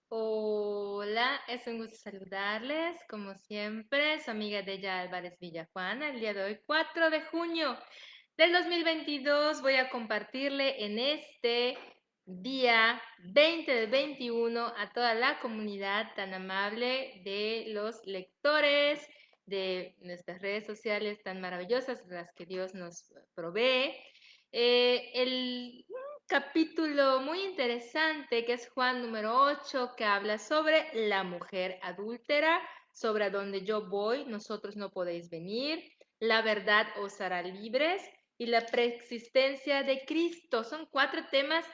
Hola, es un gusto saludarles, como siempre, su amiga Deya Álvarez Villajuana. El día de hoy, 4 de junio del 2022, voy a compartirle en este día 20 del 21 a toda la comunidad tan amable de los lectores de nuestras redes sociales tan maravillosas, las que Dios nos provee. El capítulo muy interesante que es Juan número 8, que habla sobre la mujer adúltera, sobre a donde yo voy, nosotros no podéis venir, la verdad os hará libres y la preexistencia de Cristo. Son 4 temas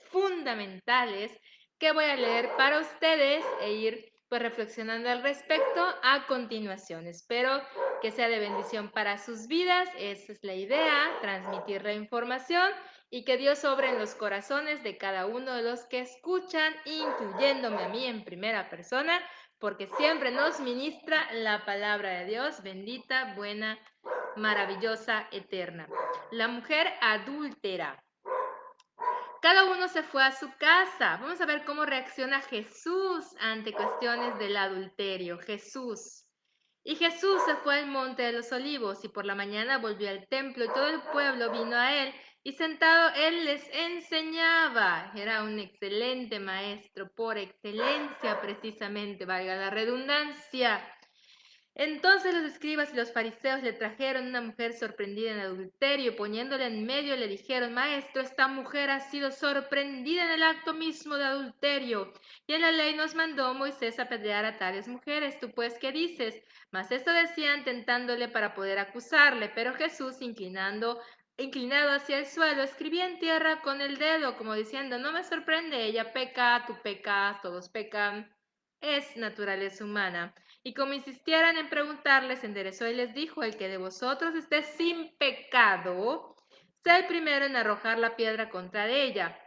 fundamentales que voy a leer para ustedes e ir pues reflexionando al respecto a continuación. Espero que sea de bendición para sus vidas. Esa es la idea, transmitir la información y que Dios obre en los corazones de cada uno de los que escuchan, incluyéndome a mí en primera persona, porque siempre nos ministra la palabra de Dios, bendita, buena, maravillosa, eterna. La mujer adúltera. Cada uno se fue a su casa. Vamos a ver cómo reacciona Jesús ante cuestiones del adulterio. Jesús. Y Jesús se fue al monte de los olivos y por la mañana volvió al templo y todo el pueblo vino a él y sentado él les enseñaba. Era un excelente maestro, por excelencia precisamente, valga la redundancia. Entonces los escribas y los fariseos le trajeron una mujer sorprendida en adulterio y poniéndola en medio le dijeron, Maestro, esta mujer ha sido sorprendida en el acto mismo de adulterio. Y en la ley nos mandó Moisés apedrear a tales mujeres. ¿Tú pues qué dices? Mas esto decían tentándole para poder acusarle, pero Jesús, inclinado hacia el suelo, escribía en tierra con el dedo, como diciendo, no me sorprende, ella peca, tú pecas, todos pecan. Es naturaleza humana. Y como insistieran en preguntarles, se enderezó y les dijo, el que de vosotros esté sin pecado, sea el primero en arrojar la piedra contra ella.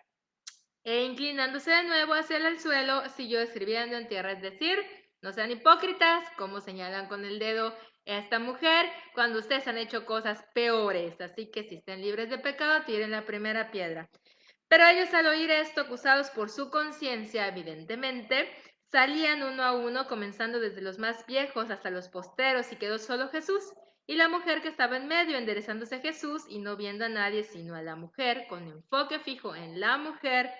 E inclinándose de nuevo hacia el suelo, siguió escribiendo en tierra, es decir, no sean hipócritas, como señalan con el dedo a esta mujer, cuando ustedes han hecho cosas peores. Así que si estén libres de pecado, tiren la primera piedra. Pero ellos al oír esto, acusados por su conciencia, evidentemente, salían uno a uno, comenzando desde los más viejos hasta los posteros, y quedó solo Jesús. Y la mujer que estaba en medio, enderezándose a Jesús y no viendo a nadie sino a la mujer, con enfoque fijo en la mujer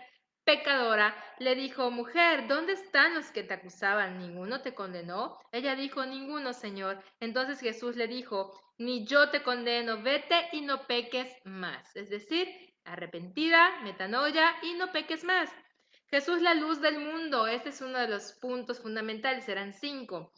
pecadora, le dijo, mujer, ¿dónde están los que te acusaban? ¿Ninguno te condenó? Ella dijo, ninguno, Señor. Entonces Jesús le dijo, ni yo te condeno, vete y no peques más. Es decir, arrepentida, metanoia y no peques más. Jesús, la luz del mundo. Este es uno de los puntos fundamentales, serán 5.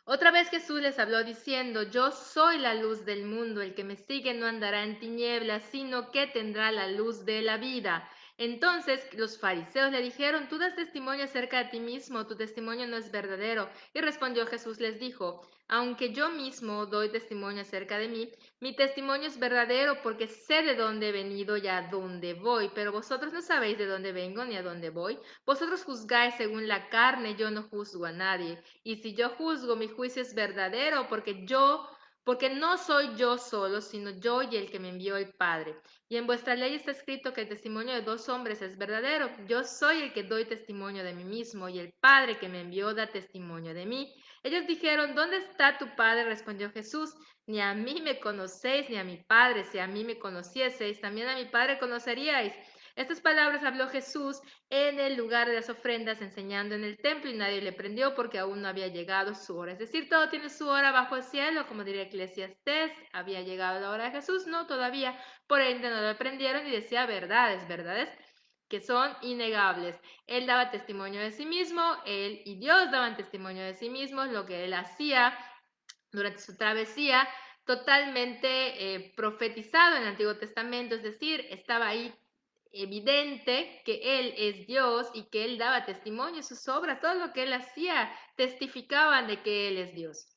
Otra vez Jesús les habló diciendo, yo soy la luz del mundo, el que me sigue no andará en tinieblas, sino que tendrá la luz de la vida. Entonces los fariseos le dijeron, tú das testimonio acerca de ti mismo, tu testimonio no es verdadero. Y respondió Jesús, les dijo, aunque yo mismo doy testimonio acerca de mí, mi testimonio es verdadero porque sé de dónde he venido y a dónde voy, pero vosotros no sabéis de dónde vengo ni a dónde voy. Vosotros juzgáis según la carne, yo no juzgo a nadie. Y si yo juzgo, mi juicio es verdadero, porque no soy yo solo, sino yo y el que me envió el Padre. Y en vuestra ley está escrito que el testimonio de 2 hombres es verdadero. Yo soy el que doy testimonio de mí mismo, y el Padre que me envió da testimonio de mí. Ellos dijeron, ¿dónde está tu Padre? Respondió Jesús, ni a mí me conocéis, ni a mi Padre. Si a mí me conocieseis, también a mi Padre conoceríais. Estas palabras habló Jesús en el lugar de las ofrendas, enseñando en el templo, y nadie le prendió porque aún no había llegado su hora. Es decir, todo tiene su hora bajo el cielo, como diría Eclesiastés. ¿Había llegado la hora de Jesús? No, todavía. Por ende no le prendieron y decía verdades, verdades que son innegables. Él daba testimonio de sí mismo, él y Dios daban testimonio de sí mismos, lo que él hacía durante su travesía, totalmente profetizado en el Antiguo Testamento, es decir, estaba ahí evidente que Él es Dios y que Él daba testimonio de sus obras, todo lo que Él hacía testificaban de que Él es Dios.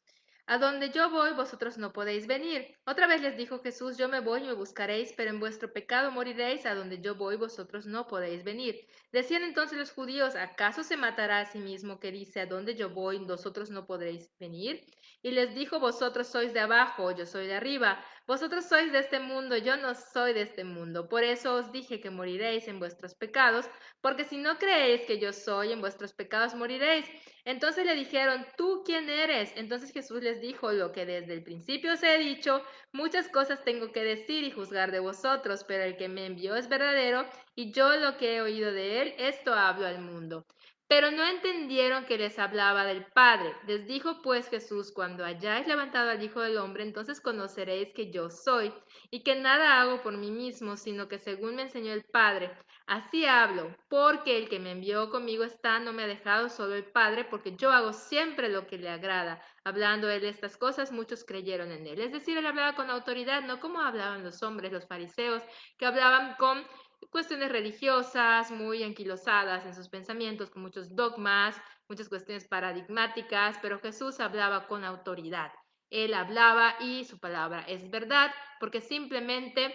A donde yo voy, vosotros no podéis venir. Otra vez les dijo Jesús, yo me voy y me buscaréis, pero en vuestro pecado moriréis, a donde yo voy, vosotros no podéis venir. Decían entonces los judíos, ¿acaso se matará a sí mismo que dice, a donde yo voy, vosotros no podréis venir? Y les dijo, vosotros sois de abajo, yo soy de arriba. Vosotros sois de este mundo, yo no soy de este mundo. Por eso os dije que moriréis en vuestros pecados, porque si no creéis que yo soy, en vuestros pecados moriréis. Entonces le dijeron, ¿tú quién eres? Entonces Jesús les dijo, lo que desde el principio os he dicho, muchas cosas tengo que decir y juzgar de vosotros, pero el que me envió es verdadero, y yo lo que he oído de él, esto hablo al mundo. Pero no entendieron que les hablaba del Padre. Les dijo pues Jesús, cuando hayáis levantado al Hijo del Hombre, entonces conoceréis que yo soy, y que nada hago por mí mismo, sino que según me enseñó el Padre. Así hablo, porque el que me envió conmigo está, no me ha dejado solo el Padre, porque yo hago siempre lo que le agrada. Hablando él estas cosas, muchos creyeron en él. Es decir, él hablaba con autoridad, no como hablaban los hombres, los fariseos, que hablaban con cuestiones religiosas, muy anquilosadas en sus pensamientos, con muchos dogmas, muchas cuestiones paradigmáticas, pero Jesús hablaba con autoridad. Él hablaba y su palabra es verdad, porque simplemente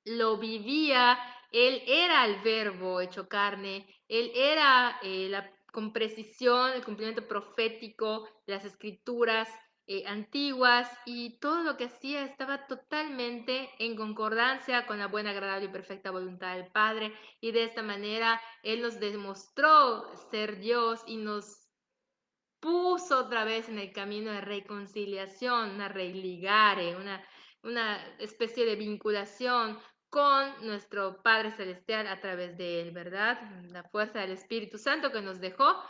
lo vivía, él era el verbo hecho carne, él era con precisión el cumplimiento profético de las escrituras antiguas, y todo lo que hacía estaba totalmente en concordancia con la buena, agradable y perfecta voluntad del Padre, y de esta manera él nos demostró ser Dios y nos puso otra vez en el camino de reconciliación, una religare, una especie de vinculación con nuestro Padre Celestial a través de él, ¿verdad? La fuerza del Espíritu Santo que nos dejó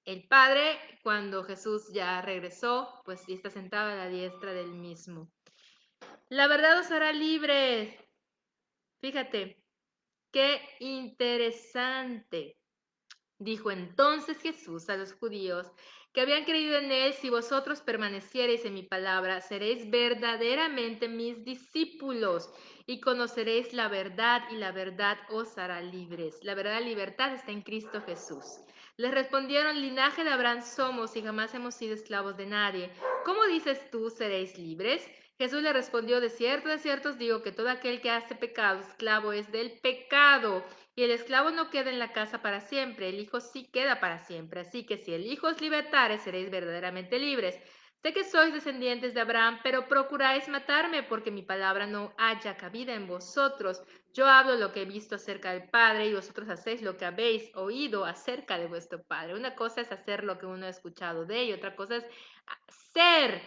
el Padre cuando Jesús ya regresó, pues y está sentado a la diestra del mismo. La verdad os hará libres. Fíjate, qué interesante. Dijo entonces Jesús a los judíos que habían creído en él, si vosotros permaneciereis en mi palabra, seréis verdaderamente mis discípulos y conoceréis la verdad, y la verdad os hará libres. La verdadera libertad está en Cristo Jesús. Les respondieron, linaje de Abraham somos y jamás hemos sido esclavos de nadie. ¿Cómo dices tú, seréis libres? Jesús le respondió, de cierto os digo que todo aquel que hace pecado, esclavo es del pecado. Y el esclavo no queda en la casa para siempre, el Hijo sí queda para siempre. Así que si el Hijo os libertare, seréis verdaderamente libres. Sé que sois descendientes de Abraham, pero procuráis matarme, porque mi palabra no haya cabida en vosotros. Yo hablo lo que he visto acerca del Padre, y vosotros hacéis lo que habéis oído acerca de vuestro Padre. Una cosa es hacer lo que uno ha escuchado de él, y otra cosa es ser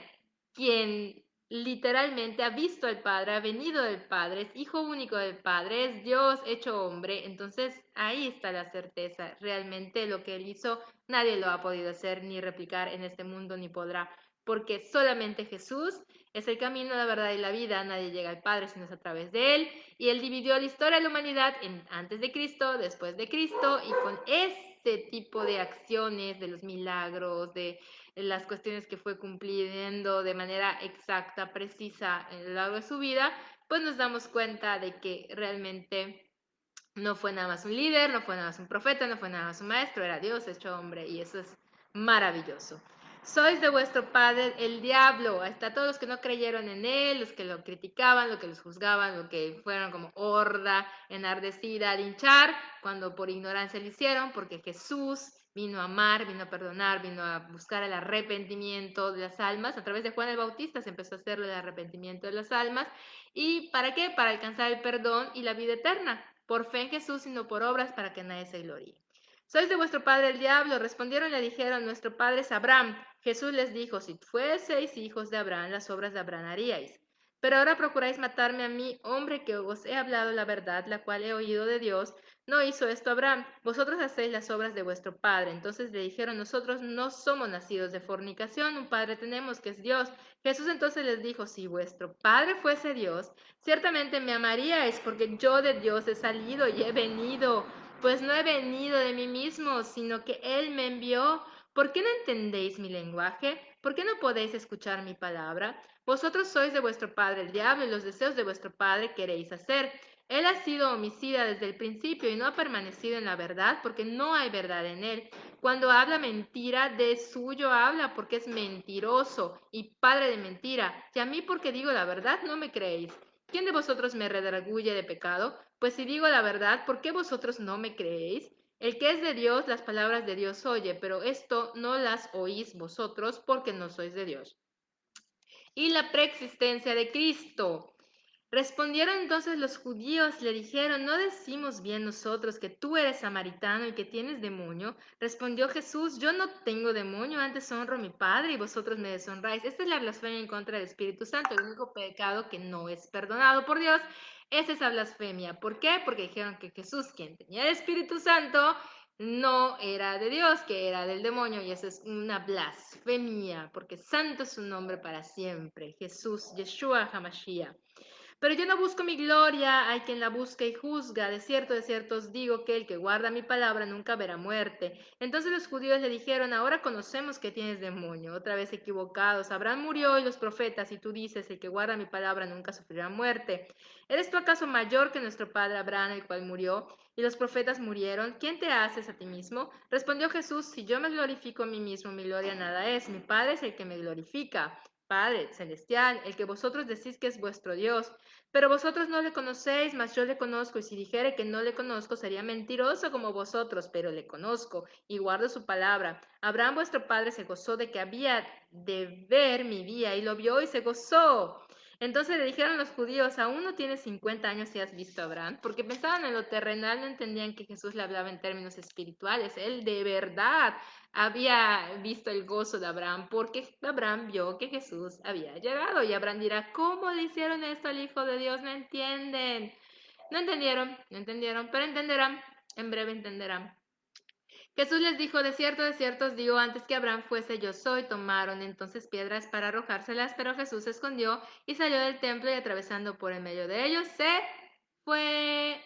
quien literalmente ha visto al Padre, ha venido del Padre, es hijo único del Padre, es Dios hecho hombre. Entonces ahí está la certeza. Realmente lo que él hizo nadie lo ha podido hacer ni replicar en este mundo ni podrá, porque solamente Jesús es el camino, la verdad y la vida. Nadie llega al Padre sino es a través de él, y él dividió la historia de la humanidad en antes de Cristo, después de Cristo, y con este tipo de acciones, de los milagros, de las cuestiones que fue cumpliendo de manera exacta, precisa a lo largo de su vida, pues nos damos cuenta de que realmente no fue nada más un líder, no fue nada más un profeta, no fue nada más un maestro, era Dios hecho hombre, y eso es maravilloso. Sois de vuestro padre el diablo. Hasta todos los que no creyeron en él, los que lo criticaban, los que los juzgaban, los que fueron como horda enardecida a linchar, cuando por ignorancia lo hicieron, porque Jesús vino a amar, vino a perdonar, vino a buscar el arrepentimiento de las almas. A través de Juan el Bautista se empezó a hacer el arrepentimiento de las almas. ¿Y para qué? Para alcanzar el perdón y la vida eterna. Por fe en Jesús y no por obras, para que nadie se gloríe. ¿Sois de vuestro padre el diablo? Respondieron y le dijeron, nuestro padre es Abraham. Jesús les dijo, si fueseis hijos de Abraham, las obras de Abraham haríais. Pero ahora procuráis matarme a mí, hombre que os he hablado la verdad, la cual he oído de Dios. No hizo esto Abraham. Vosotros hacéis las obras de vuestro padre. Entonces le dijeron, nosotros no somos nacidos de fornicación, un padre tenemos que es Dios. Jesús entonces les dijo, si vuestro padre fuese Dios, ciertamente me amaríais, porque yo de Dios he salido y he venido, pues no he venido de mí mismo, sino que Él me envió. ¿Por qué no entendéis mi lenguaje? ¿Por qué no podéis escuchar mi palabra? Vosotros sois de vuestro padre el diablo, y los deseos de vuestro padre queréis hacer. Él ha sido homicida desde el principio y no ha permanecido en la verdad, porque no hay verdad en él. Cuando habla mentira, de suyo habla, porque es mentiroso y padre de mentira. Y a mí, porque digo la verdad, no me creéis. ¿Quién de vosotros me redarguye de pecado? Pues si digo la verdad, ¿por qué vosotros no me creéis? El que es de Dios, las palabras de Dios oye, pero esto no las oís vosotros, porque no sois de Dios. y la preexistencia de Cristo. Respondieron entonces los judíos, le dijeron, ¿no decimos bien nosotros que tú eres samaritano y que tienes demonio? Respondió Jesús, yo no tengo demonio, antes honro a mi Padre y vosotros me deshonráis. Esta es la blasfemia en contra del Espíritu Santo, el único pecado que no es perdonado por Dios es esa blasfemia. ¿Por qué? Porque dijeron que Jesús, quien tenía el Espíritu Santo, no era de Dios, que era del demonio, y eso es una blasfemia, porque santo es su nombre para siempre, Jesús, Yeshua HaMashiach. Pero yo no busco mi gloria, hay quien la busca y juzga. De cierto os digo que el que guarda mi palabra nunca verá muerte. Entonces los judíos le dijeron, ahora conocemos que tienes demonio. Otra vez equivocados. Abraham murió y los profetas, y tú dices, el que guarda mi palabra nunca sufrirá muerte. ¿Eres tú acaso mayor que nuestro padre Abraham, el cual murió? Y los profetas murieron. ¿Quién te haces a ti mismo? Respondió Jesús, si yo me glorifico a mí mismo, mi gloria nada es. Mi Padre es el que me glorifica. Padre celestial, el que vosotros decís que es vuestro Dios. Pero vosotros no le conocéis, mas yo le conozco, y si dijere que no le conozco, sería mentiroso como vosotros, pero le conozco y guardo su palabra. Abraham vuestro padre se gozó de que había de ver mi día, y lo vio y se gozó. Entonces le dijeron los judíos, aún no tienes 50 años y has visto a Abraham, porque pensaban en lo terrenal, no entendían que Jesús le hablaba en términos espirituales. Él de verdad había visto el gozo de Abraham, porque Abraham vio que Jesús había llegado. Y Abraham dirá, ¿cómo le hicieron esto al Hijo de Dios? No entienden. No entendieron, no entendieron, pero entenderán, en breve entenderán. Jesús les dijo, de cierto os digo, antes que Abraham fuese yo soy, tomaron entonces piedras para arrojárselas, pero Jesús se escondió y salió del templo y atravesando por en medio de ellos, fue.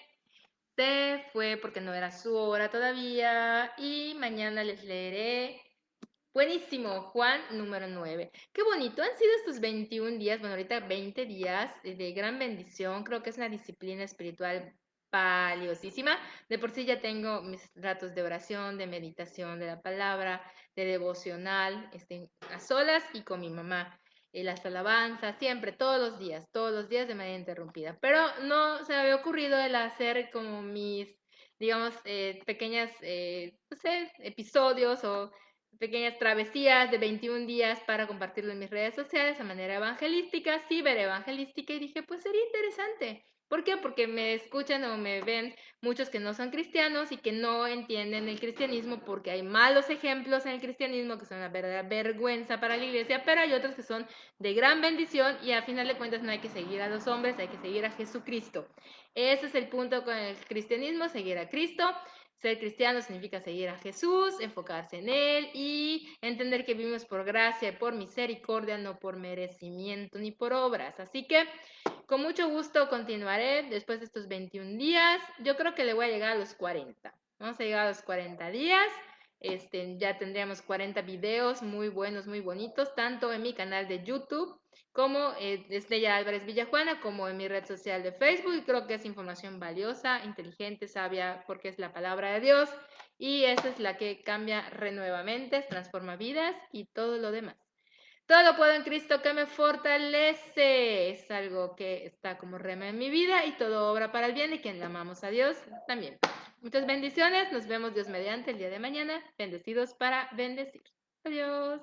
Se fue porque no era su hora todavía y mañana les leeré. Buenísimo, Juan número 9. Qué bonito han sido estos 21 días, bueno, ahorita 20 días de gran bendición. Creo que es una disciplina espiritual valiosísima. De por sí ya tengo mis ratos de oración, de meditación de la palabra, de devocional, a solas y con mi mamá. Las alabanzas, siempre, todos los días de manera interrumpida. Pero no se me había ocurrido el hacer como mis, digamos, pequeñas, no sé, episodios o pequeñas travesías de 21 días para compartirlo en mis redes sociales de manera evangelística, ciberevangelística, y dije, pues sería interesante. ¿Por qué? Porque me escuchan o me ven muchos que no son cristianos y que no entienden el cristianismo porque hay malos ejemplos en el cristianismo que son una verdadera vergüenza para la iglesia, pero hay otros que son de gran bendición y a final de cuentas no hay que seguir a los hombres, hay que seguir a Jesucristo. Ese es el punto con el cristianismo, seguir a Cristo. Ser cristiano significa seguir a Jesús, enfocarse en Él y entender que vivimos por gracia y por misericordia, no por merecimiento ni por obras. Así que con mucho gusto continuaré después de estos 21 días. Yo creo que le voy a llegar a los 40. Vamos a llegar a los 40 días. Ya tendríamos 40 videos muy buenos, muy bonitos, tanto en mi canal de YouTube como Estrella Álvarez Villajuana, como en mi red social de Facebook. Y creo que es información valiosa, inteligente, sabia, porque es la palabra de Dios. Y esa es la que cambia, renueva mentes, transforma vidas y todo lo demás. Todo lo puedo en Cristo que me fortalece. Es algo que está como rema en mi vida y todo obra para el bien y quien le amamos a Dios también. Muchas bendiciones. Nos vemos Dios mediante el día de mañana. Bendecidos para bendecir. Adiós.